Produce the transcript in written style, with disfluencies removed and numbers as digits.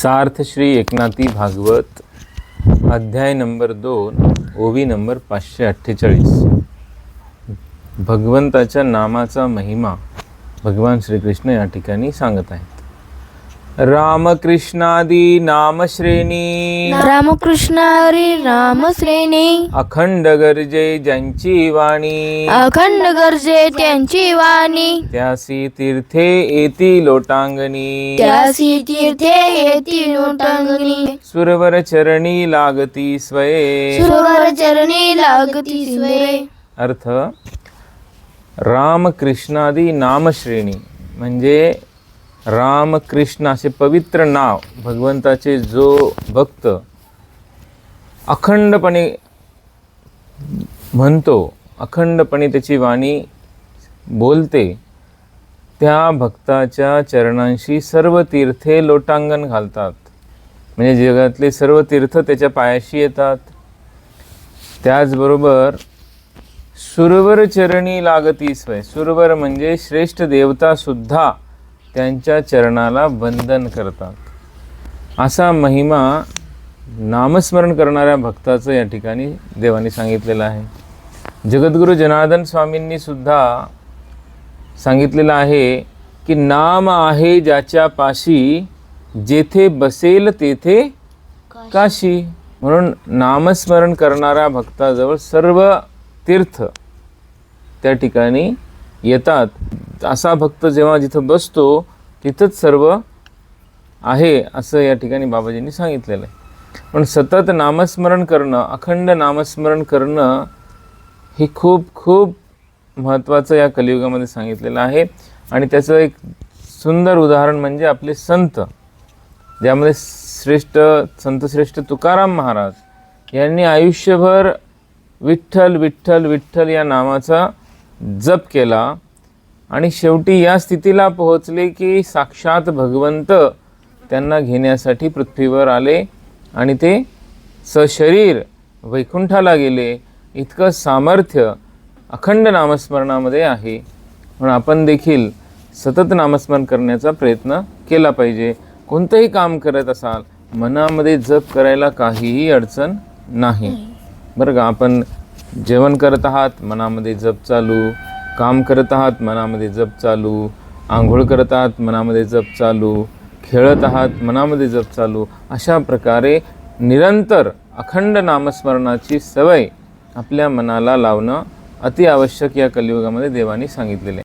सार्थ श्री एकनाथी भागवत अध्याय नंबर 2 ओवी नंबर 548. भगवंताच्या नामाचा महिमा भगवान श्रीकृष्ण या ठिकाणी सांगत आहेत. रामकृष्णादी नामश्रेणी रामकृष्ण हरी नामश्रेणी अखंड गरजे ज्यांची वाणी अखंड गरजे त्यांची वाणी त्यासी तीर्थे येती लोटांगणी त्यासी तीर्थे येती लोटांगणी सुरवर चरणी लागती स्वये सुरवर चरणी लागती स्वये. अर्थ रामकृष्णादी नामश्रेणी म्हणजे रामकृष्ण असे पवित्र नाव भगवंताचे जो भक्त अखंडपणे म्हणतो, अखंडपणे त्याची वाणी बोलते, त्या भक्ताच्या चरणांशी सर्व तीर्थे लोटांगण घालतात. म्हणजे जगातले सर्व तीर्थ त्याच्या पायाशी येतात. त्याचबरोबर सुरवर चरणी लागती स्वय. सुरवर म्हणजे श्रेष्ठ देवता सुद्धा त्यांच्या चरणाला वंदन करतात. असा महिमा नामस्मरण करणाऱ्या भक्ताचं या ठिकाणी देवाने सांगितलेलं आहे. जगद्गुरु जनार्दन स्वामींनी सुद्धा सांगितलेलं आहे की नाम आहे ज्याच्या पाशी जेथे बसेल तेथे काशी. म्हणून नामस्मरण करणाऱ्या भक्ताजवळ सर्व तीर्थ त्या ठिकाणी येतात. असा भक्त जेव्हा जिथं बसतो तिथंच सर्व आहे असं या ठिकाणी बाबाजींनी सांगितलेलं आहे. पण सतत नामस्मरण करणं, अखंड नामस्मरण करणं हे खूप खूप महत्त्वाचं या कलियुगामध्ये सांगितलेलं आहे. आणि त्याचं एक सुंदर उदाहरण म्हणजे आपले संत, ज्यामध्ये संतश्रेष्ठ तुकाराम महाराज यांनी आयुष्यभर विठ्ठल विठ्ठल विठ्ठल या नामाचा जप केला आणि शेवटी या स्थितीला पोहोचले की साक्षात भगवंत त्यांना घेण्यासाठी पृथ्वीवर आले आणि ते सशरीर वैकुंठाला गेले. इतकं सामर्थ्य अखंड नामस्मरणामध्ये आहे. म्हणून आपण देखील सतत नामस्मरण करण्याचा प्रयत्न केला पाहिजे. कोणतंही काम करत असाल मनामध्ये जप करायला काहीही अडचण नाही बरं का. आपण जेवण करत आहात मनामध्ये जप चालू, काम करत आहात मनामध्ये जप चालू, आंघोळ करत आहात मनामध्ये जप चालू, खेळत आहात मनामध्ये जप चालू. अशा प्रकारे निरंतर अखंड नामस्मरणाची सवय आपल्या मनाला लावणं अति आवश्यक या कलियुगामध्ये देवाने सांगितलेले आहे.